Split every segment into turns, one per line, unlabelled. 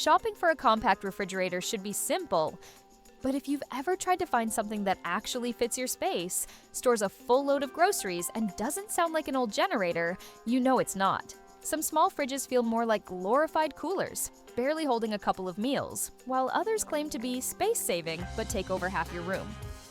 Shopping for a compact refrigerator should be simple, but if you've ever tried to find something that actually fits your space, stores a full load of groceries, and doesn't sound like an old generator, you know it's not. Some small fridges feel more like glorified coolers, barely holding a couple of meals, while others claim to be space-saving but take over half your room.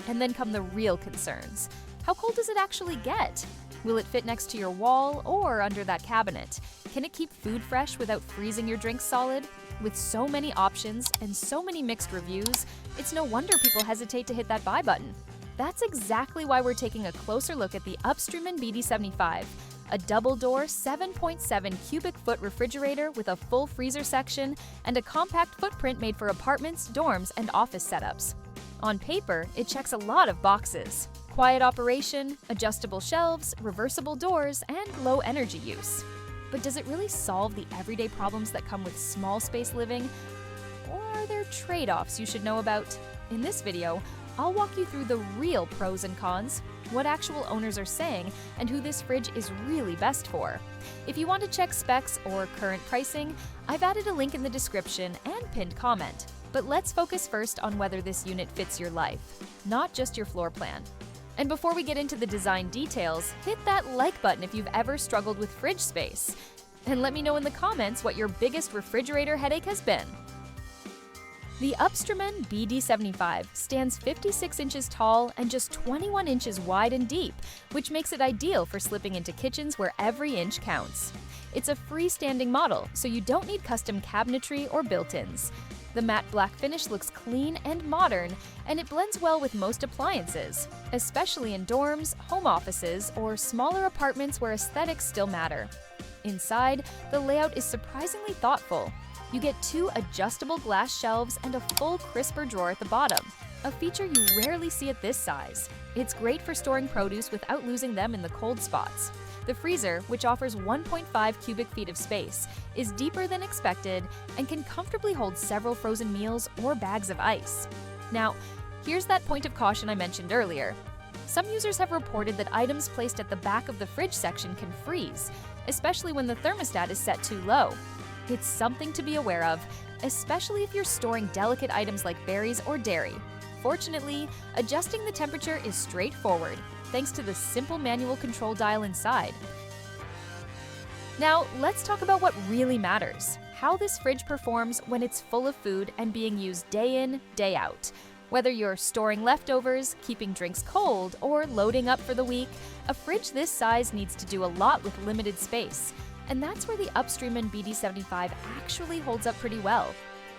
And then come the real concerns. How cold does it actually get? Will it fit next to your wall or under that cabinet? Can it keep food fresh without freezing your drinks solid? With so many options and so many mixed reviews, it's no wonder people hesitate to hit that buy button. That's exactly why we're taking a closer look at the Upstreman BD75, a double-door 7.7 cubic foot refrigerator with a full freezer section and a compact footprint made for apartments, dorms, and office setups. On paper, it checks a lot of boxes: quiet operation, adjustable shelves, reversible doors, and low energy use. But does it really solve the everyday problems that come with small space living? Or are there trade-offs you should know about? In this video, I'll walk you through the real pros and cons, what actual owners are saying, and who this fridge is really best for. If you want to check specs or current pricing, I've added a link in the description and pinned comment. But let's focus first on whether this unit fits your life, not just your floor plan. And before we get into the design details, hit that like button if you've ever struggled with fridge space. And let me know in the comments what your biggest refrigerator headache has been. The Upstreman BD75 stands 56 inches tall and just 21 inches wide and deep, which makes it ideal for slipping into kitchens where every inch counts. It's a freestanding model, so you don't need custom cabinetry or built-ins. The matte black finish looks clean and modern, and it blends well with most appliances, especially in dorms, home offices, or smaller apartments where aesthetics still matter. Inside, the layout is surprisingly thoughtful. You get 2 adjustable glass shelves and a full crisper drawer at the bottom, a feature you rarely see at this size. It's great for storing produce without losing them in the cold spots. The freezer, which offers 1.5 cubic feet of space, is deeper than expected and can comfortably hold several frozen meals or bags of ice. Now, here's that point of caution I mentioned earlier. Some users have reported that items placed at the back of the fridge section can freeze, especially when the thermostat is set too low. It's something to be aware of, especially if you're storing delicate items like berries or dairy. Fortunately, adjusting the temperature is straightforward, thanks to the simple manual control dial inside. Now, let's talk about what really matters: how this fridge performs when it's full of food and being used day in, day out. Whether you're storing leftovers, keeping drinks cold, or loading up for the week, a fridge this size needs to do a lot with limited space. And that's where the Upstreman BD75 actually holds up pretty well.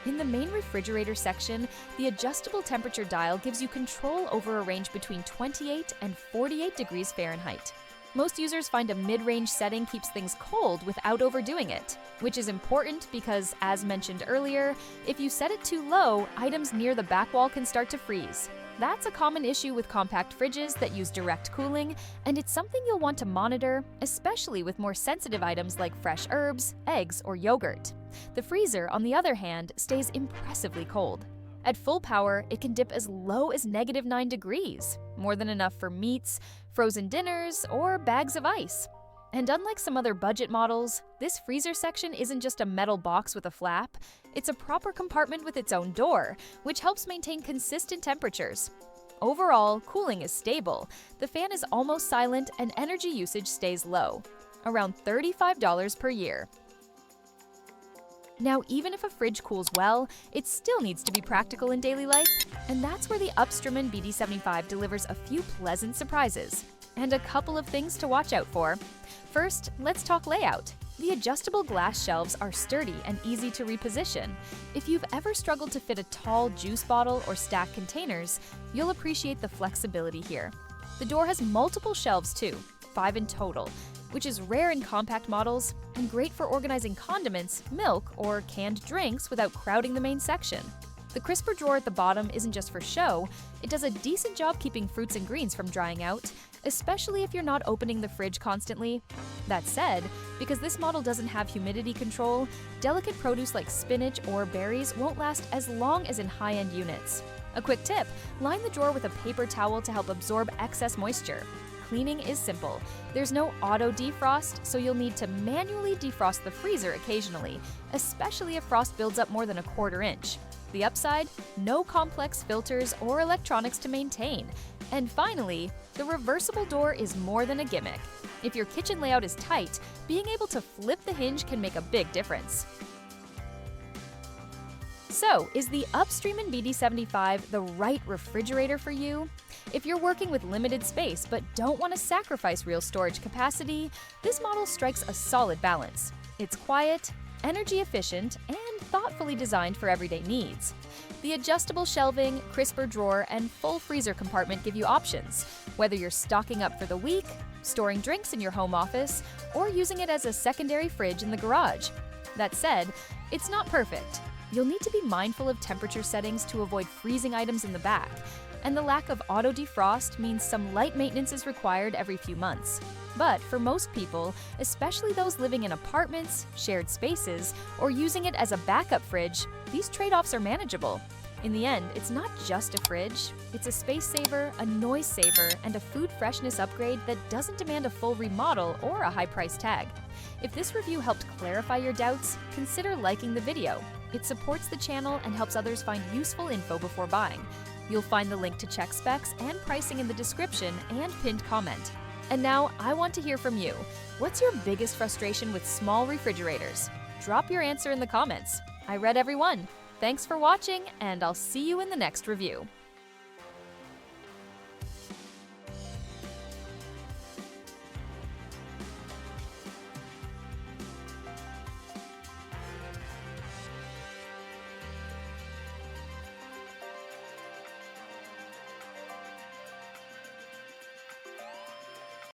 In the main refrigerator section, the adjustable temperature dial gives you control over a range between 28 and 48 degrees Fahrenheit. Most users find a mid-range setting keeps things cold without overdoing it, which is important because, as mentioned earlier, if you set it too low, items near the back wall can start to freeze. That's a common issue with compact fridges that use direct cooling, and it's something you'll want to monitor, especially with more sensitive items like fresh herbs, eggs, or yogurt. The freezer, on the other hand, stays impressively cold. At full power, it can dip as low as -9 degrees, more than enough for meats, frozen dinners, or bags of ice. And unlike some other budget models, this freezer section isn't just a metal box with a flap. It's a proper compartment with its own door, which helps maintain consistent temperatures. Overall, cooling is stable, the fan is almost silent, and energy usage stays low, around $35 per year. Now, even if a fridge cools well, it still needs to be practical in daily life, and that's where the Upstreman BD75 delivers a few pleasant surprises and a couple of things to watch out for. First, let's talk layout. The adjustable glass shelves are sturdy and easy to reposition. If you've ever struggled to fit a tall juice bottle or stack containers, you'll appreciate the flexibility here. The door has multiple shelves too, 5 in total, which is rare in compact models and great for organizing condiments, milk, or canned drinks without crowding the main section. The crisper drawer at the bottom isn't just for show, it does a decent job keeping fruits and greens from drying out, especially if you're not opening the fridge constantly. That said, because this model doesn't have humidity control, delicate produce like spinach or berries won't last as long as in high-end units. A quick tip: line the drawer with a paper towel to help absorb excess moisture. cleaning is simple. There's no auto defrost, so you'll need to manually defrost the freezer occasionally, especially if frost builds up more than a quarter inch. The upside? No complex filters or electronics to maintain. And finally, the reversible door is more than a gimmick. If your kitchen layout is tight, being able to flip the hinge can make a big difference. So, is the Upstreman BD75 the right refrigerator for you? If you're working with limited space but don't want to sacrifice real storage capacity, this model strikes a solid balance. It's quiet, energy efficient, and thoughtfully designed for everyday needs. The adjustable shelving, crisper drawer, and full freezer compartment give you options, whether you're stocking up for the week, storing drinks in your home office, or using it as a secondary fridge in the garage. That said, it's not perfect. You'll need to be mindful of temperature settings to avoid freezing items in the back, and the lack of auto defrost means some light maintenance is required every few months. But for most people, especially those living in apartments, shared spaces, or using it as a backup fridge, these trade-offs are manageable. In the end, it's not just a fridge, it's a space saver, a noise saver, and a food freshness upgrade that doesn't demand a full remodel or a high price tag. If this review helped clarify your doubts, consider liking the video. It supports the channel and helps others find useful info before buying. You'll find the link to check specs and pricing in the description and pinned comment. And now, I want to hear from you. What's your biggest frustration with small refrigerators? Drop your answer in the comments. I read every one. Thanks for watching, and I'll see you in the next review.